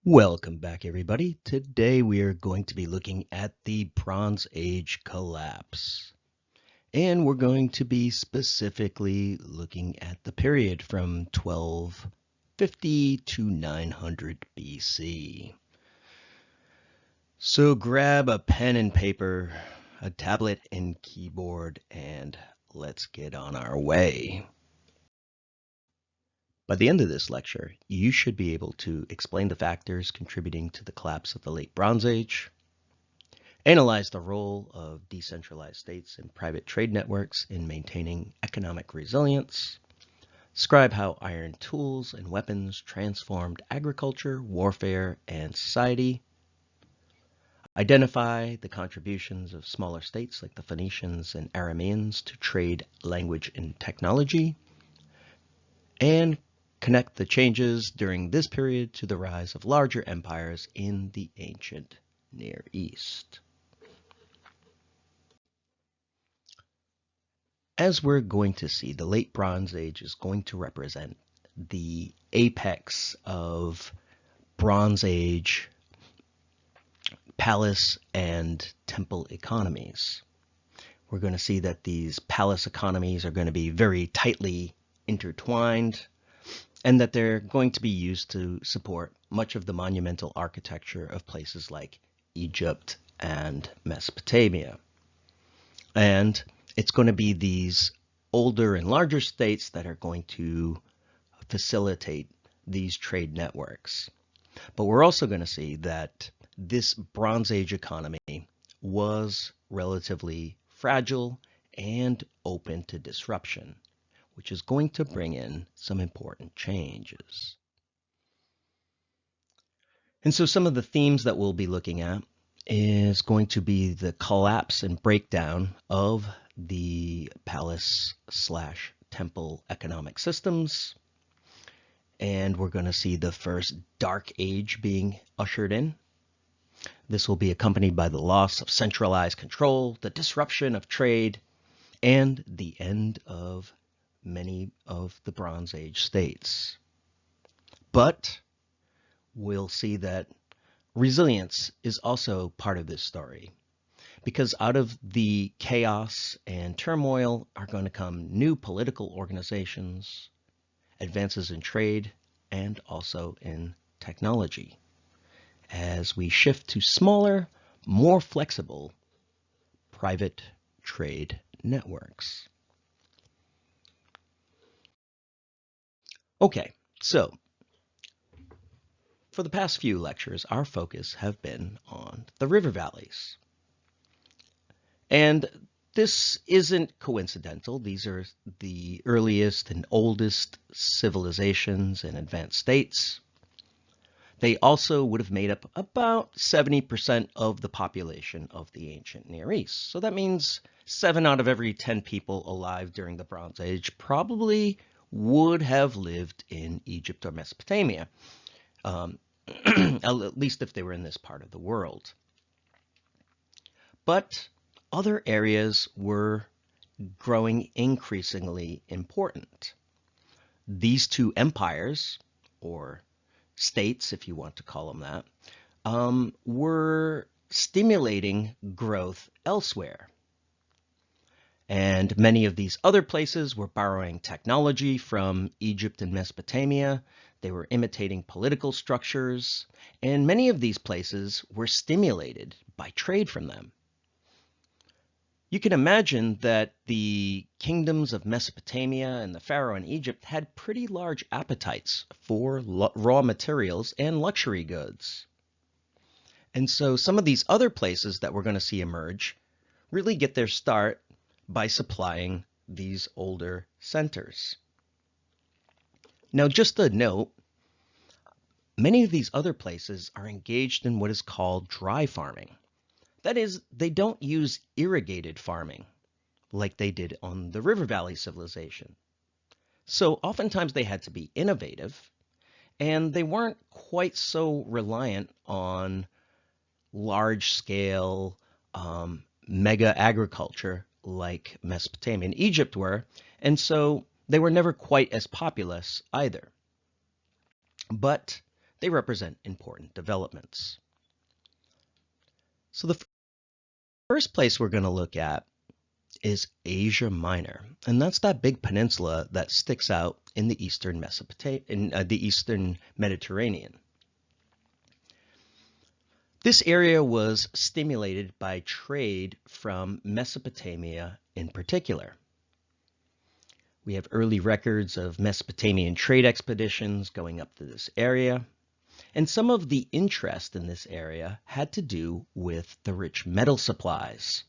Welcome back, everybody. Today we are going to be looking at the Bronze Age collapse. And we're going to be specifically looking at the period from 1250 to 900 BC. So grab a pen and paper, a tablet and keyboard, and let's get on our way. By the end of this lecture, you should be able to explain the factors contributing to the collapse of the Late Bronze Age, analyze the role of decentralized states and private trade networks in maintaining economic resilience, describe how iron tools and weapons transformed agriculture, warfare, and society, identify the contributions of smaller states like the Phoenicians and Arameans to trade, language, and technology, and connect the changes during this period to the rise of larger empires in the ancient Near East. As we're going to see, the Late Bronze Age is going to represent the apex of Bronze Age palace and temple economies. We're going to see that these palace economies are going to be very tightly intertwined, and that they're going to be used to support much of the monumental architecture of places like Egypt and Mesopotamia. And it's going to be these older and larger states that are going to facilitate these trade networks. But we're also going to see that this Bronze Age economy was relatively fragile and open to disruption, which is going to bring in some important changes. And so some of the themes that we'll be looking at is going to be the collapse and breakdown of the palace/temple economic systems. And we're going to see the first Dark Age being ushered in. This will be accompanied by the loss of centralized control, the disruption of trade, and the end of many of the Bronze Age states. But we'll see that resilience is also part of this story, because out of the chaos and turmoil are going to come new political organizations, advances in trade, and also in technology, as we shift to smaller, more flexible private trade networks. Okay, so for the past few lectures, our focus have been on the river valleys. And this isn't coincidental. These are the earliest and oldest civilizations and advanced states. They also would have made up about 70% of the population of the ancient Near East. So that means 7 out of every 10 people alive during the Bronze Age probably would have lived in Egypt or Mesopotamia, at least if they were in this part of the world. But other areas were growing increasingly important. These two empires, or states, if you want to call them that, were stimulating growth elsewhere. And many of these other places were borrowing technology from Egypt and Mesopotamia. They were imitating political structures, and many of these places were stimulated by trade from them. You can imagine that the kingdoms of Mesopotamia and the Pharaoh in Egypt had pretty large appetites for raw materials and luxury goods. And so some of these other places that we're going to see emerge really get their start by supplying these older centers. Now, just a note, many of these other places are engaged in what is called dry farming. That is, they don't use irrigated farming like they did on the River Valley civilization. So oftentimes they had to be innovative, and they weren't quite so reliant on large-scale mega agriculture like Mesopotamia and Egypt were, and so they were never quite as populous either. But They represent important developments. So the first place we're going to look at is Asia Minor, and that's that big peninsula that sticks out in the eastern the eastern Mediterranean. This area was stimulated by trade from Mesopotamia in particular. We have early records of Mesopotamian trade expeditions going up to this area, and some of the interest in this area had to do with the rich metal supplies.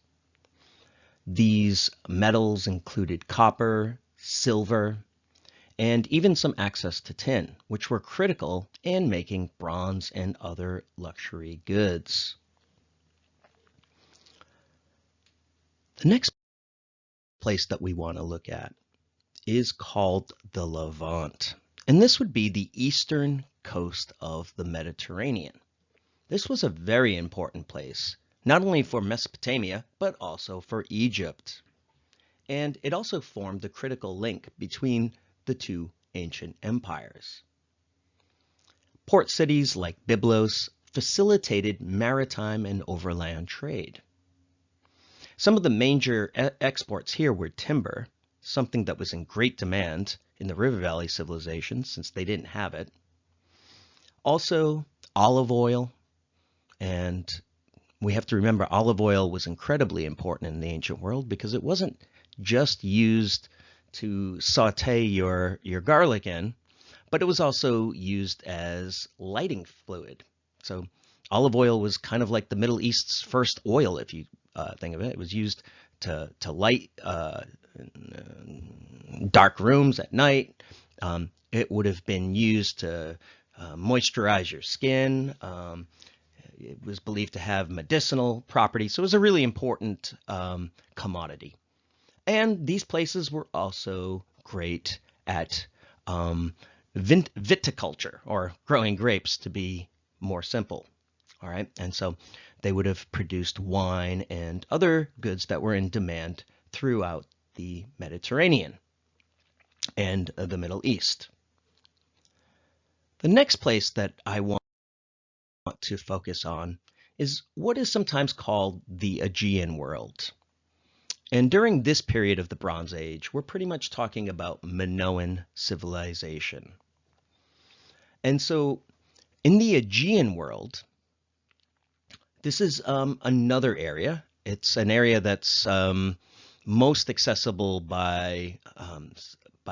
These metals included copper, silver, and even some access to tin, which were critical in making bronze and other luxury goods. The next place that we want to look at is called the Levant, and this would be the eastern coast of the Mediterranean. This was a very important place, not only for Mesopotamia, but also for Egypt. And it also formed the critical link between the two ancient empires. Port cities like Byblos facilitated maritime and overland trade. Some of the major exports here were timber, something that was in great demand in the River Valley civilization since they didn't have it. Also, olive oil, and we have to remember olive oil was incredibly important in the ancient world because it wasn't just used to saute your garlic in, but it was also used as lighting fluid. So olive oil was kind of like the Middle East's first oil, if you think of it. It was used to light dark rooms at night. It would have been used to moisturize your skin. It was believed to have medicinal properties, so it was a really important commodity. And these places were also great at viticulture, or growing grapes to be more simple. All right, and so they would have produced wine and other goods that were in demand throughout the Mediterranean and the Middle East. The next place that I want to focus on is what is sometimes called the Aegean world. And during this period of the Bronze Age, we're pretty much talking about Minoan civilization. And so in the Aegean world, this is another area. It's an area that's most accessible by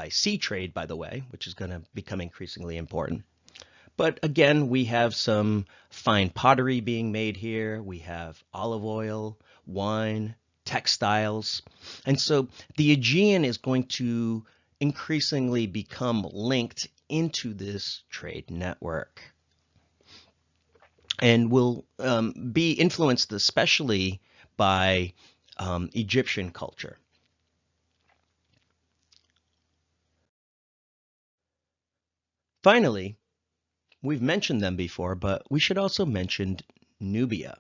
sea trade, by the way, which is going to become increasingly important. But again, we have some fine pottery being made here. We have olive oil, wine, textiles. And so the Aegean is going to increasingly become linked into this trade network and will be influenced especially by Egyptian culture. Finally, we've mentioned them before, but we should also mention Nubia.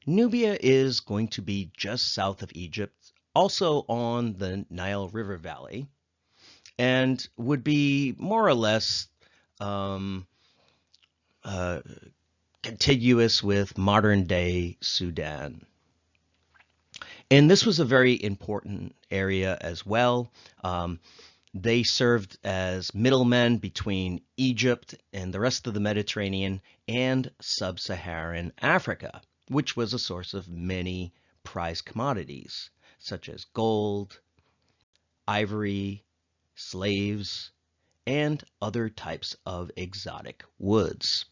Nubia is going to be just south of Egypt, also on the Nile River Valley, and would be more or less contiguous with modern-day Sudan. And this was a very important area as well. They served as middlemen between Egypt and the rest of the Mediterranean and sub-Saharan Africa, which was a source of many prized commodities, such as gold, ivory, slaves, and other types of exotic woods.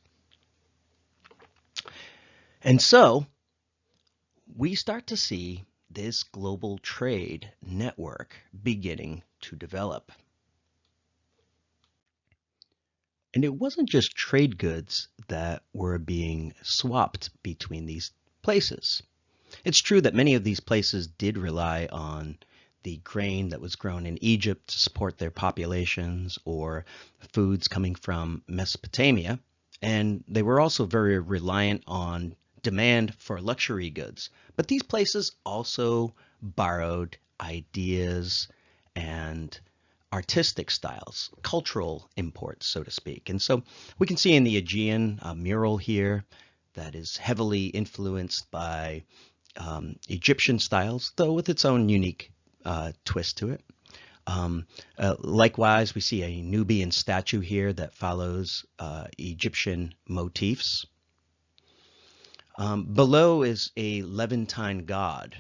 And so we start to see this global trade network beginning to develop. And it wasn't just trade goods that were being swapped between these places. It's true that many of these places did rely on the grain that was grown in Egypt to support their populations, or foods coming from Mesopotamia, and they were also very reliant on demand for luxury goods. But these places also borrowed ideas and artistic styles, cultural imports, so to speak. And so we can see in the Aegean a mural here that is heavily influenced by Egyptian styles, though with its own unique twist to it. Likewise, we see a Nubian statue here that follows Egyptian motifs. Below is a Levantine god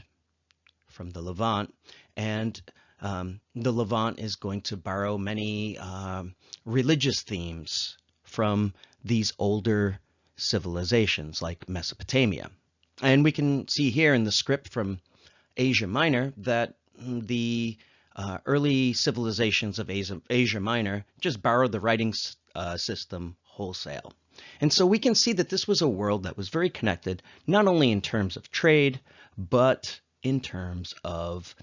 from the Levant, and the Levant is going to borrow many religious themes from these older civilizations like Mesopotamia. And we can see here in the script from Asia Minor that the early civilizations of Asia Minor just borrowed the writing system wholesale. And so we can see that this was a world that was very connected, not only in terms of trade, but in terms of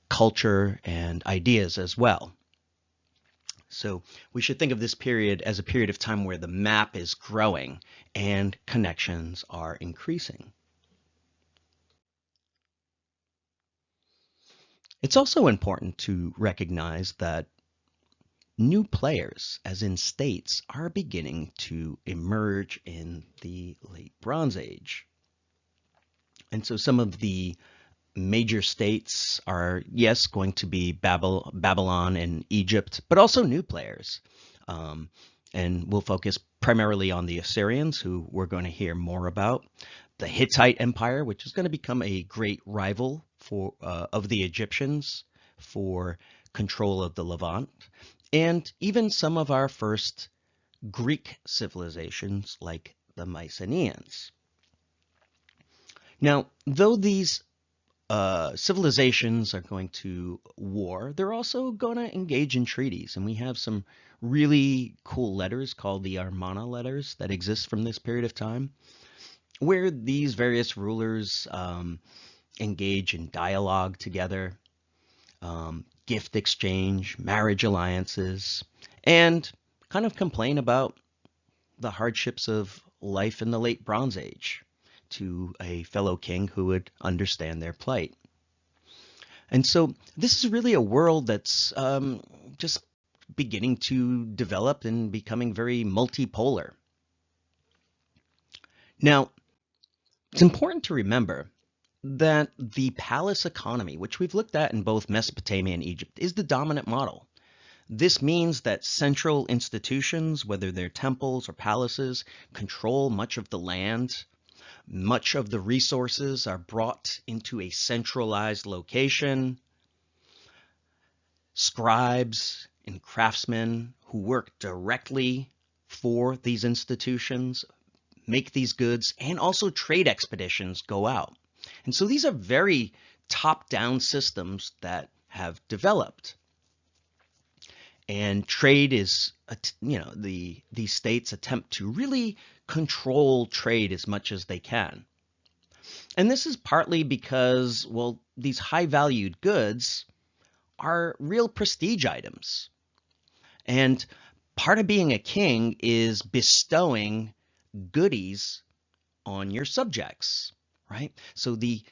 culture and ideas as well. So we should think of this period as a period of time where the map is growing and connections are increasing. It's also important to recognize that new players, as in states, are beginning to emerge in the late Bronze Age. And so some of the major states are, yes, going to be Babylon and Egypt, but also new players. And we'll focus primarily on the Assyrians, who we're going to hear more about. The Hittite Empire, which is going to become a great rival of the Egyptians for control of the Levant. And even some of our first Greek civilizations, like the Mycenaeans. Now, though these civilizations are going to war, they're also going to engage in treaties. And we have some really cool letters called the Amarna letters that exist from this period of time, where these various rulers engage in dialogue together, gift exchange, marriage alliances, and kind of complain about the hardships of life in the late Bronze Age to a fellow king who would understand their plight. And so this is really a world that's just beginning to develop and becoming very multipolar. Now, it's important to remember that the palace economy, which we've looked at in both Mesopotamia and Egypt, is the dominant model. This means that central institutions, whether they're temples or palaces, control much of the land. Much of the resources are brought into a centralized location. Scribes and craftsmen who work directly for these institutions make these goods, and also trade expeditions go out. And so these are very top-down systems that have developed. And trade is, these states attempt to really control trade as much as they can. And this is partly because, well, these high-valued goods are real prestige items. And part of being a king is bestowing goodies on your subjects, right? So the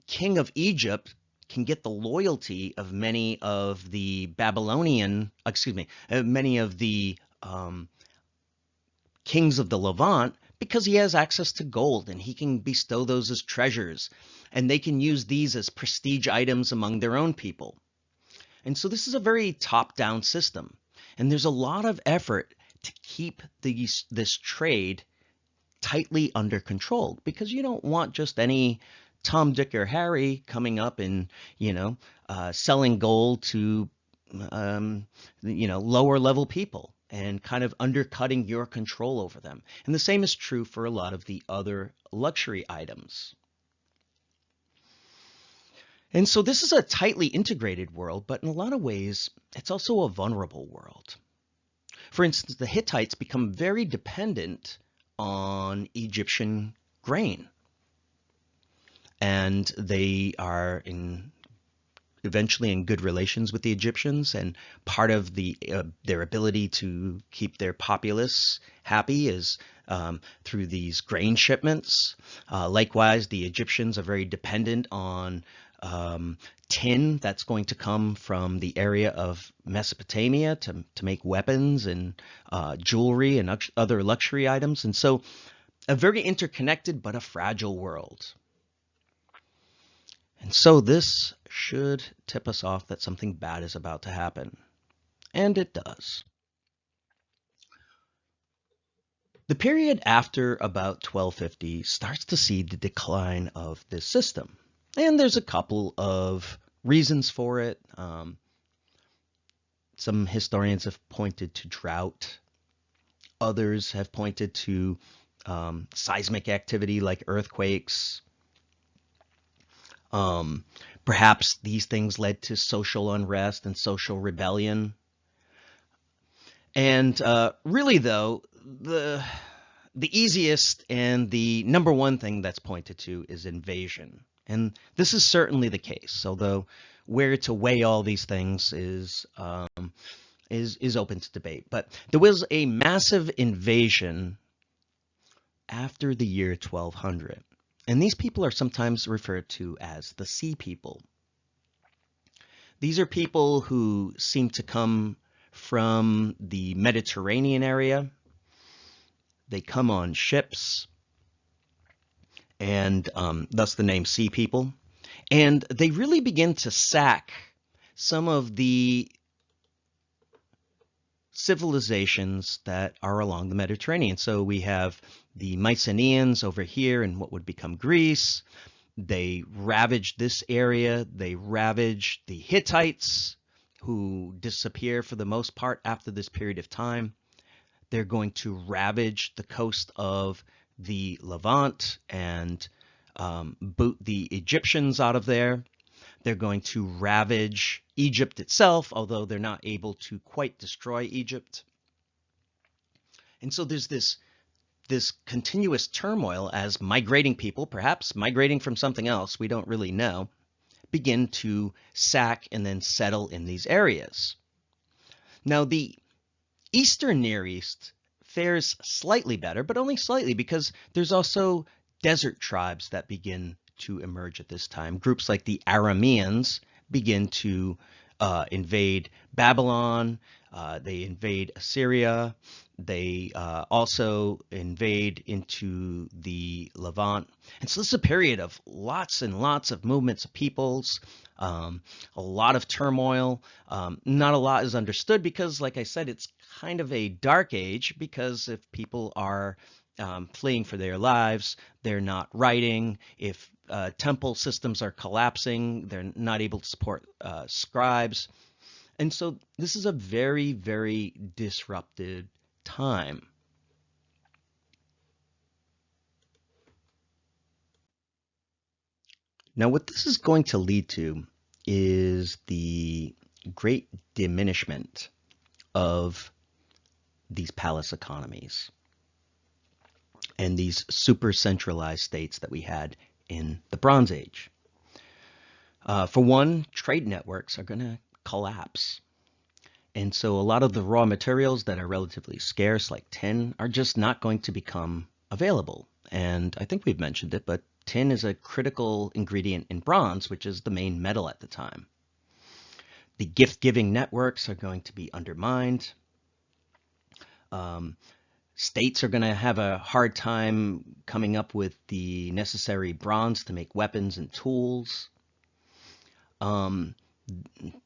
king of Egypt can get the loyalty of many of the many of the kings of the Levant, because he has access to gold and he can bestow those as treasures, and they can use these as prestige items among their own people. And so this is a very top-down system, and there's a lot of effort to keep this trade tightly under control, because you don't want just any Tom, Dick, or Harry coming up and, selling gold to, lower level people and kind of undercutting your control over them. And the same is true for a lot of the other luxury items. And so this is a tightly integrated world, but in a lot of ways, it's also a vulnerable world. For instance, the Hittites become very dependent on Egyptian grain. And they are eventually in good relations with the Egyptians, and part of their ability to keep their populace happy is through these grain shipments. Likewise, the Egyptians are very dependent on um, tin that's going to come from the area of Mesopotamia to make weapons and jewelry and other luxury items. And so a very interconnected but a fragile world. And so this should tip us off that something bad is about to happen. And it does. The period after about 1250 starts to see the decline of this system. And there's a couple of reasons for it. Some historians have pointed to drought. Others have pointed to seismic activity like earthquakes. Perhaps these things led to social unrest and social rebellion. And really, though, the easiest and the number one thing that's pointed to is invasion. And this is certainly the case, although where to weigh all these things is open to debate. But there was a massive invasion after the year 1200. And these people are sometimes referred to as the Sea People. These are people who seem to come from the Mediterranean area. They come on ships, and thus the name Sea People. And they really begin to sack some of the civilizations that are along the Mediterranean. So we have the Mycenaeans over here in what would become Greece. They ravaged this area. They ravaged the Hittites, who disappear for the most part after this period of time. They're going to ravage the coast of the Levant and boot the Egyptians out of there. They're going to ravage Egypt itself, although they're not able to quite destroy Egypt. And so there's this continuous turmoil as migrating people, perhaps migrating from something else, we don't really know, begin to sack and then settle in these areas. Now, the Eastern Near East fares slightly better, but only slightly, because there's also desert tribes that begin to emerge at this time. Groups like the Arameans begin to invade Babylon. They invade Assyria. They also invade into the Levant. And so this is a period of lots and lots of movements of peoples, a lot of turmoil. Not a lot is understood because, like I said, it's kind of a dark age, because if people are fleeing for their lives, they're not writing. If temple systems are collapsing, they're not able to support scribes. And so this is a very, very disrupted time. Now, what this is going to lead to is the great diminishment of these palace economies and these super centralized states that we had in the Bronze Age. For one, trade networks are going to collapse. And so a lot of the raw materials that are relatively scarce, like tin, are just not going to become available. And I think we've mentioned it, but tin is a critical ingredient in bronze, which is the main metal at the time. The gift-giving networks are going to be undermined. States are going to have a hard time coming up with the necessary bronze to make weapons and tools.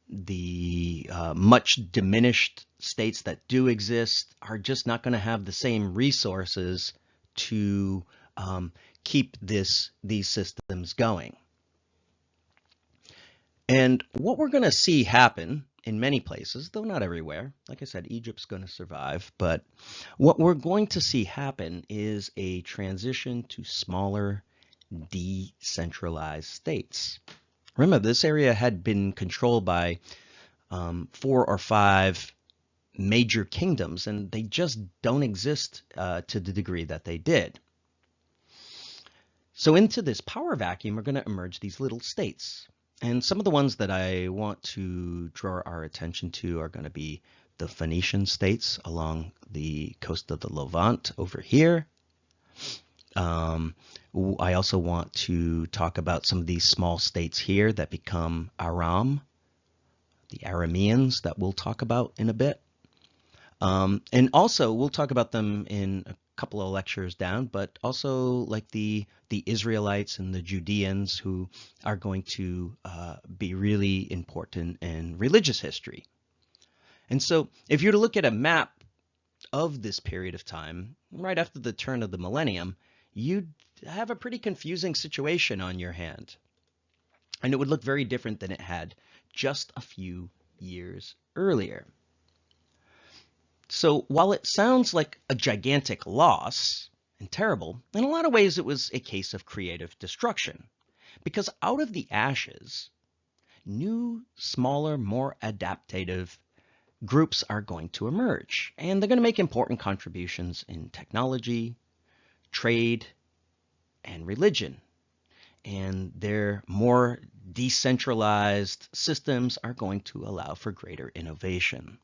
The much diminished states that do exist are just not going to have the same resources to keep these systems going. And what we're going to see happen in many places, though not everywhere, like I said, Egypt's going to survive, but what we're going to see happen is a transition to smaller, decentralized states. Remember, this area had been controlled by 4 or 5 major kingdoms, and they just don't exist to the degree that they did. So into this power vacuum are going to emerge these little states. And some of the ones that I want to draw our attention to are going to be the Phoenician states along the coast of the Levant over here. Um, I also want to talk about some of these small states here that become Aram, the Arameans that we'll talk about in a bit. And also, we'll talk about them in a couple of lectures down, but also like the Israelites and the Judeans who are going to be really important in religious history. And so, if you were to look at a map of this period of time, right after the turn of the millennium, you'd have a pretty confusing situation on your hand. And it would look very different than it had just a few years earlier. So while it sounds like a gigantic loss and terrible, in a lot of ways it was a case of creative destruction. Because out of the ashes, new, smaller, more adaptive groups are going to emerge. And they're going to make important contributions in technology, trade, and religion. And their more decentralized systems are going to allow for greater innovation.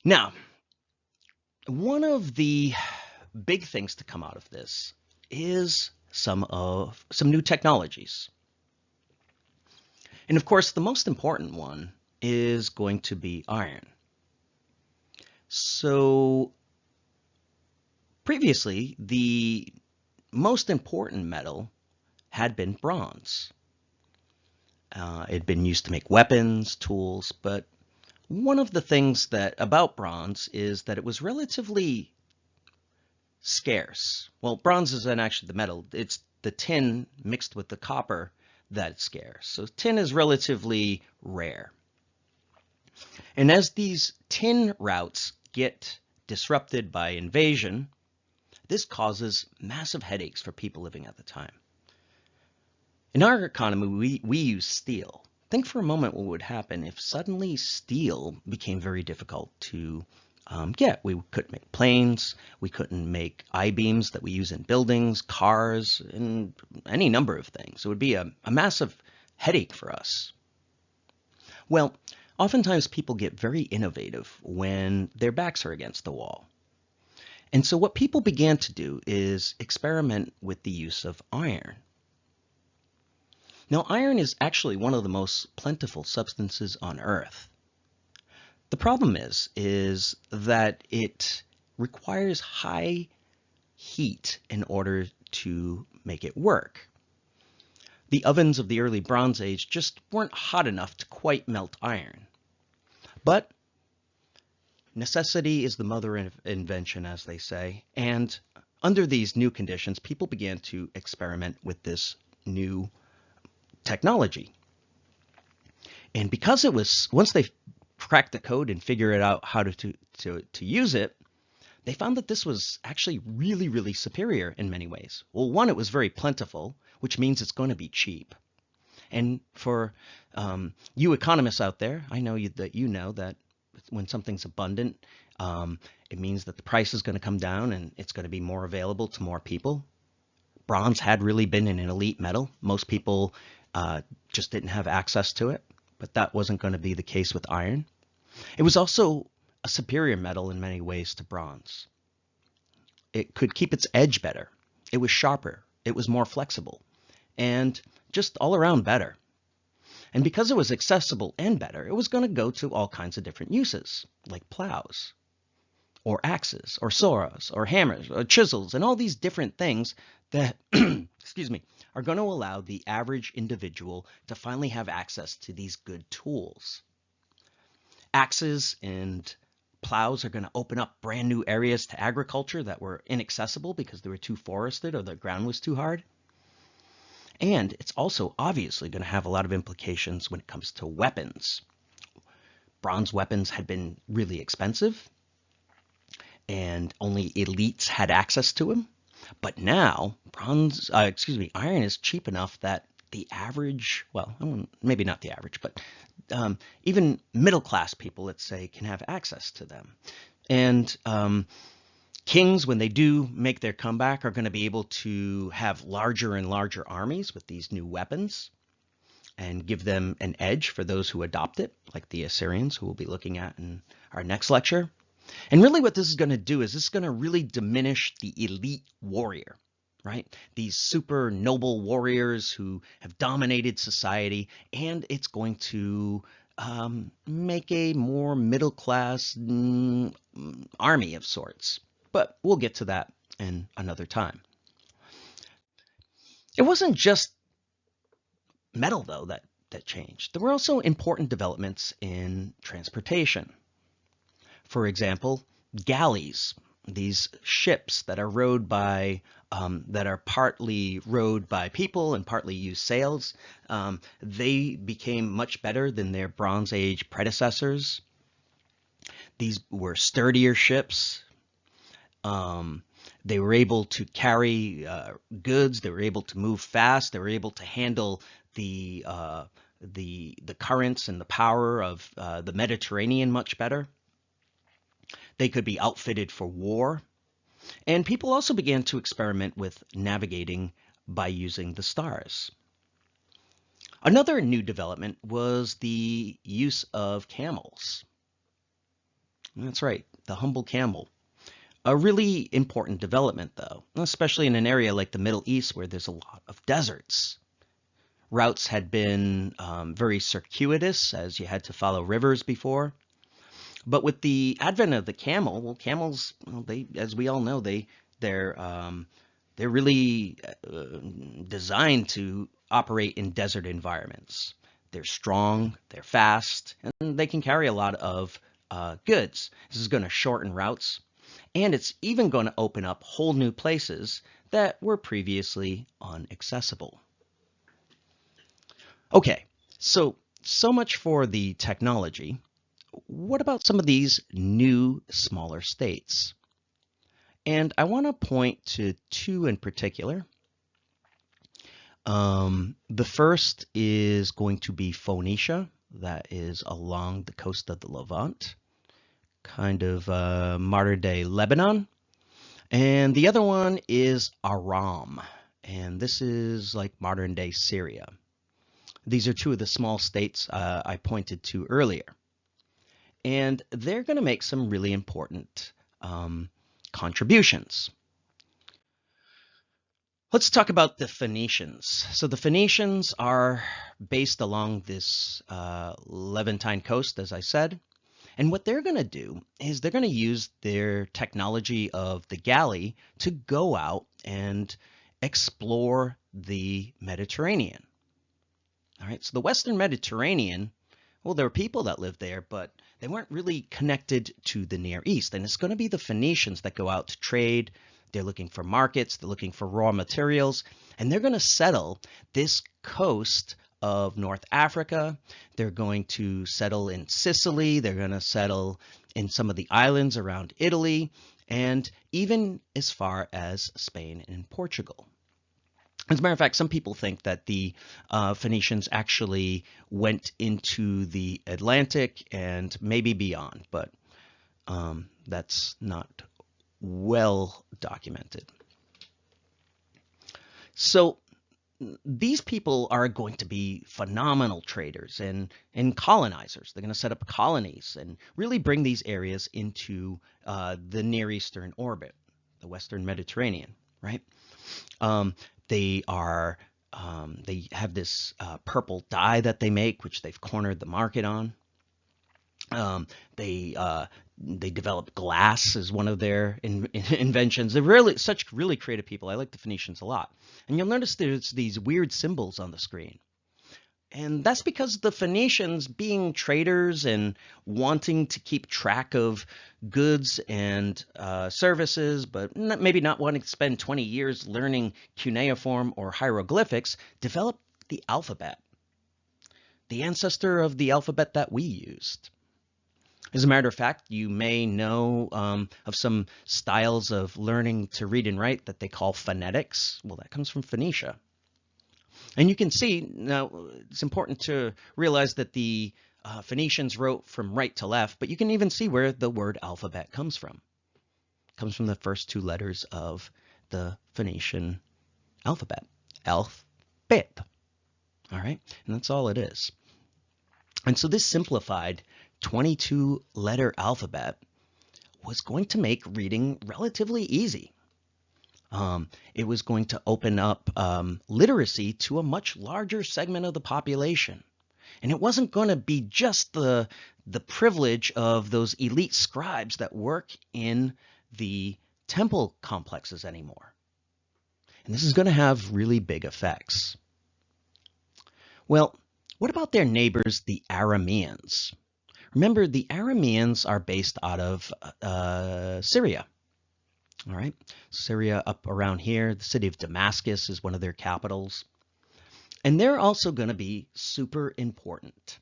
Now, one of the big things to come out of this is some new technologies. And of course, the most important one is going to be iron. So previously, the most important metal had been bronze. It had been used to make weapons, tools, but one of the things about bronze is that it was relatively scarce. Well, bronze isn't actually the metal. It's the tin mixed with the copper that's scarce. So tin is relatively rare. And as these tin routes get disrupted by invasion, this causes massive headaches for people living at the time. In our economy, we use steel. Think for a moment what would happen if suddenly steel became very difficult to get. We couldn't make planes, we couldn't make I-beams that we use in buildings, cars, and any number of things. It would be a massive headache for us. Well, oftentimes people get very innovative when their backs are against the wall. And so what people began to do is experiment with the use of iron. Now, iron is actually one of the most plentiful substances on Earth. The problem is that it requires high heat in order to make it work. The ovens of the early Bronze Age just weren't hot enough to quite melt iron. But necessity is the mother of invention, as they say, and under these new conditions, people began to experiment with this new technology. And because it was, once they cracked the code and figured out how to use it, they found that this was actually really, really superior in many ways. Well, one, it was very plentiful, which means it's going to be cheap. And for you economists out there, I know that you know that when something's abundant, it means that the price is going to come down and it's going to be more available to more people. Bronze had really been an elite metal. Most people just didn't have access to it, but that wasn't going to be the case with iron. It was also a superior metal in many ways to bronze. It could keep its edge better. It was sharper. It was more flexible, and just all around better. And because it was accessible and better, it was going to go to all kinds of different uses, like plows, or axes, or saws, or hammers, or chisels, and all these different things that, excuse me, are going to allow the average individual to finally have access to these good tools. Axes and plows are going to open up brand new areas to agriculture that were inaccessible because they were too forested or the ground was too hard. And it's also obviously going to have a lot of implications when it comes to weapons. Bronze weapons had been really expensive, and only elites had access to them. But now, iron is cheap enough that the average, well, maybe not the average, but even middle-class people, let's say, can have access to them. And kings, when they do make their comeback, are going to be able to have larger and larger armies with these new weapons and give them an edge for those who adopt it, like the Assyrians, who we'll be looking at in our next lecture. And really what this is going to do is this is going to really diminish the elite warrior, right? These super noble warriors who have dominated society, and it's going to make a more middle class army of sorts. But we'll get to that in another time. It wasn't just metal, though, that changed. There were also important developments in transportation. For example, galleys, these ships that are rowed by that are partly rowed by people and partly use sails, they became much better than their Bronze Age predecessors. These were sturdier ships. They were able to carry goods. They were able to move fast. They were able to handle the currents and the power of the Mediterranean much better. They could be outfitted for war. And people also began to experiment with navigating by using the stars. Another new development was the use of camels. That's right, the humble camel. A really important development, though, especially in an area like the Middle East where there's a lot of deserts. Routes had been very circuitous, as you had to follow rivers before. But with the advent of the camel, well, camels, well, they, as we all know, they're really designed to operate in desert environments. They're strong, they're fast, and they can carry a lot of goods. This is going to shorten routes, and it's even going to open up whole new places that were previously inaccessible. Okay, so much for the technology. What about some of these new, smaller states? And I want to point to two in particular. The first is going to be Phoenicia, that is along the coast of the Levant, kind of modern-day Lebanon. And the other one is Aram, and this is like modern-day Syria. These are two of the small states I pointed to earlier. And they're going to make some really important contributions. Let's talk about the Phoenicians. So the Phoenicians are based along this Levantine coast, as I said. And what they're going to do is they're going to use their technology of the galley to go out and explore the Mediterranean. All right, so the Western Mediterranean, well, there were people that lived there, but they weren't really connected to the Near East. And it's going to be the Phoenicians that go out to trade. They're looking for markets. They're looking for raw materials. And they're going to settle this coast of North Africa. They're going to settle in Sicily. They're going to settle in some of the islands around Italy, and even as far as Spain and Portugal. As a matter of fact, some people think that the Phoenicians actually went into the Atlantic and maybe beyond, but that's not well documented. So these people are going to be phenomenal traders and colonizers. They're going to set up colonies and really bring these areas into the Near Eastern orbit, the Western Mediterranean, right? They have this purple dye that they make, which they've cornered the market on. They developed glass as one of their inventions. They're really such really creative people. I like the Phoenicians a lot. And you'll notice there's these weird symbols on the screen. And that's because the Phoenicians, being traders and wanting to keep track of goods and services, but maybe not wanting to spend 20 years learning cuneiform or hieroglyphics, developed the alphabet, the ancestor of the alphabet that we used. As a matter of fact, you may know of some styles of learning to read and write that they call phonetics. Well, that comes from Phoenicia. And you can see, now it's important to realize that the Phoenicians wrote from right to left, but you can even see where the word alphabet comes from. It comes from the first two letters of the Phoenician alphabet, bet. All right, and that's all it is. And so this simplified 22-letter alphabet was going to make reading relatively easy. It was going to open up literacy to a much larger segment of the population. And it wasn't going to be just the privilege of those elite scribes that work in the temple complexes anymore. And this is going to have really big effects. Well, what about their neighbors, the Arameans? Remember, the Arameans are based out of Syria. All right, Syria up around here. The city of Damascus is one of their capitals. And they're also going to be super important.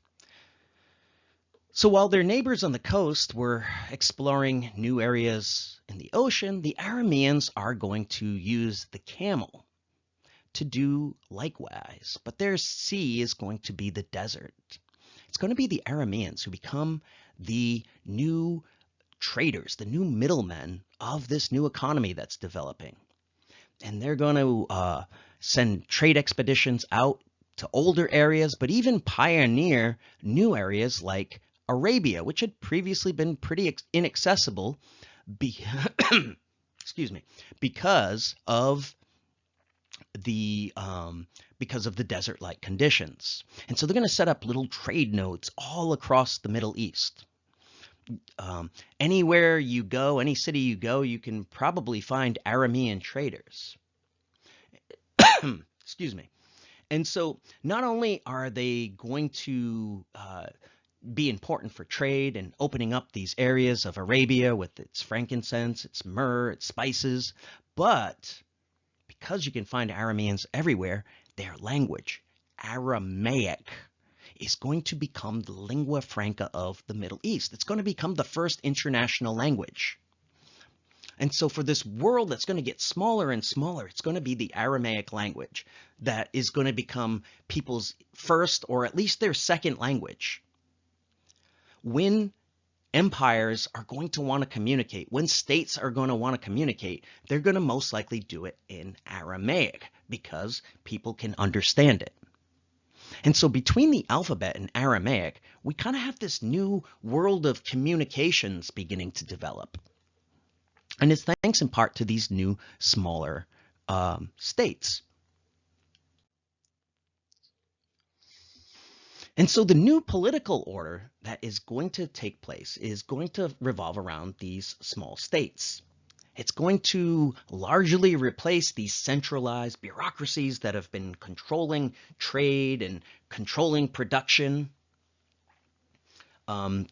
So while their neighbors on the coast were exploring new areas in the ocean, the Arameans are going to use the camel to do likewise. But their sea is going to be the desert. It's going to be the Arameans who become the new traders, the new middlemen of this new economy that's developing. And they're going to send trade expeditions out to older areas, but even pioneer new areas like Arabia, which had previously been pretty inaccessible excuse me, because of the desert-like conditions. And so they're going to set up little trade nodes all across the Middle East. Anywhere you go, any city you go, you can probably find Aramean traders. Excuse me. And so not only are they going to be important for trade and opening up these areas of Arabia with its frankincense, its myrrh, its spices, but because you can find Arameans everywhere, their language, Aramaic, is going to become the lingua franca of the Middle East. It's going to become the first international language. And so for this world that's going to get smaller and smaller, it's going to be the Aramaic language that is going to become people's first or at least their second language. When empires are going to want to communicate, when states are going to want to communicate, they're going to most likely do it in Aramaic because people can understand it. And so between the alphabet and Aramaic, we kind of have this new world of communications beginning to develop. And it's thanks in part to these new, smaller states. And so the new political order that is going to take place is going to revolve around these small states. It's going to largely replace these centralized bureaucracies that have been controlling trade and controlling production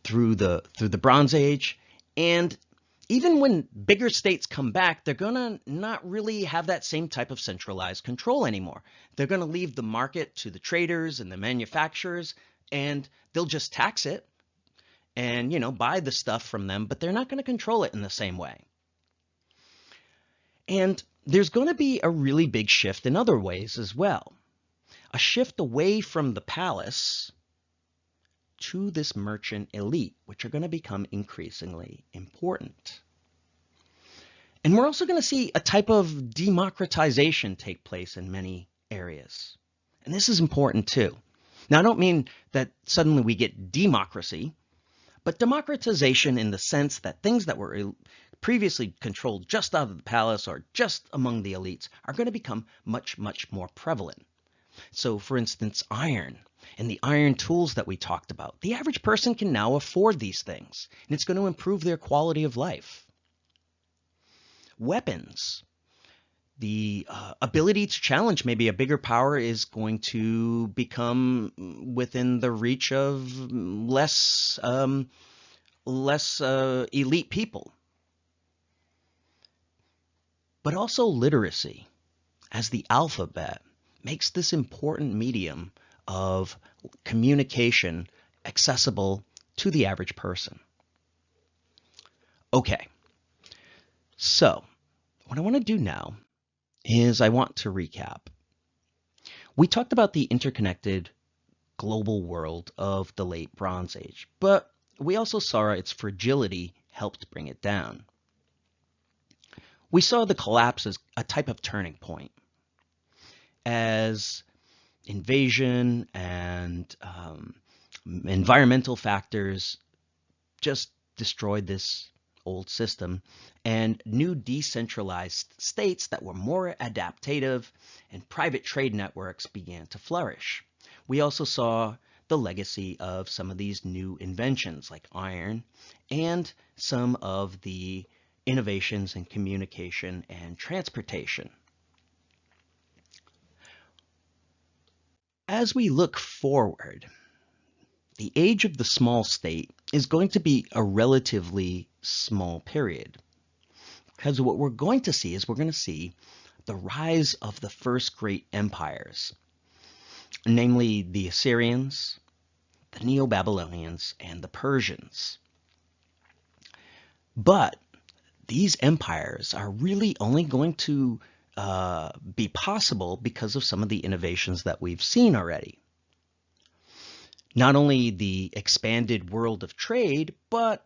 through the Bronze Age. And even when bigger states come back, they're going to not really have that same type of centralized control anymore. They're going to leave the market to the traders and the manufacturers, and they'll just tax it and, buy the stuff from them, but they're not going to control it in the same way. And there's going to be a really big shift in other ways as well. A shift away from the palace to this merchant elite, which are going to become increasingly important. And we're also going to see a type of democratization take place in many areas. And this is important too. Now, I don't mean that suddenly we get democracy, but democratization in the sense that things that were previously controlled just out of the palace or just among the elites are going to become much, much more prevalent. So, for instance, iron and the iron tools that we talked about. The average person can now afford these things, and it's going to improve their quality of life. Weapons. The ability to challenge maybe a bigger power is going to become within the reach of less elite people. But also literacy, as the alphabet makes this important medium of communication accessible to the average person. Okay, so what I want to do now is I want to recap. We talked about the interconnected global world of the late Bronze Age, but we also saw its fragility helped bring it down. We saw the collapse as a type of turning point, as invasion and environmental factors just destroyed this old system, and new decentralized states that were more adaptive, and private trade networks began to flourish. We also saw the legacy of some of these new inventions like iron and some of the innovations in communication and transportation. As we look forward, the age of the small state is going to be a relatively small period. Because what we're going to see is we're going to see the rise of the first great empires, namely the Assyrians, the Neo-Babylonians, and the Persians. But these empires are really only going to be possible because of some of the innovations that we've seen already. Not only the expanded world of trade, but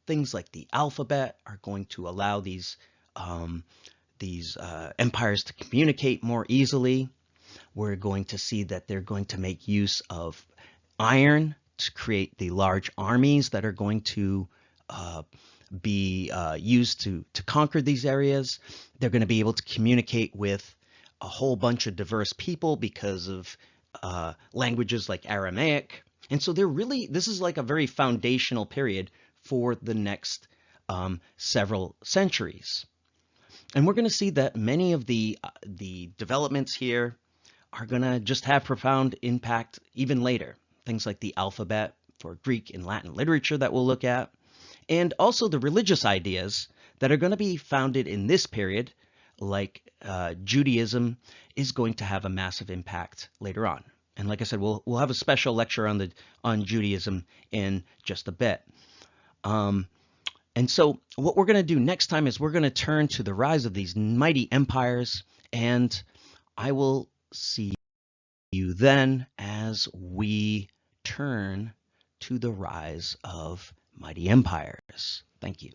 things like the alphabet are going to allow these empires to communicate more easily. We're going to see that they're going to make use of iron to create the large armies that are going to be used to conquer these areas. They're going to be able to communicate with a whole bunch of diverse people because of languages like Aramaic. And so this is like a very foundational period for the next several centuries. And we're going to see that many of the developments here are going to just have profound impact even later. Things like the alphabet for Greek and Latin literature that we'll look at, and also the religious ideas that are going to be founded in this period, like Judaism, is going to have a massive impact later on. And like I said, we'll have a special lecture on Judaism in just a bit. And so what we're going to do next time is we're going to turn to the rise of these mighty empires, and I will see you then as we turn to the rise of mighty empires. Thank you.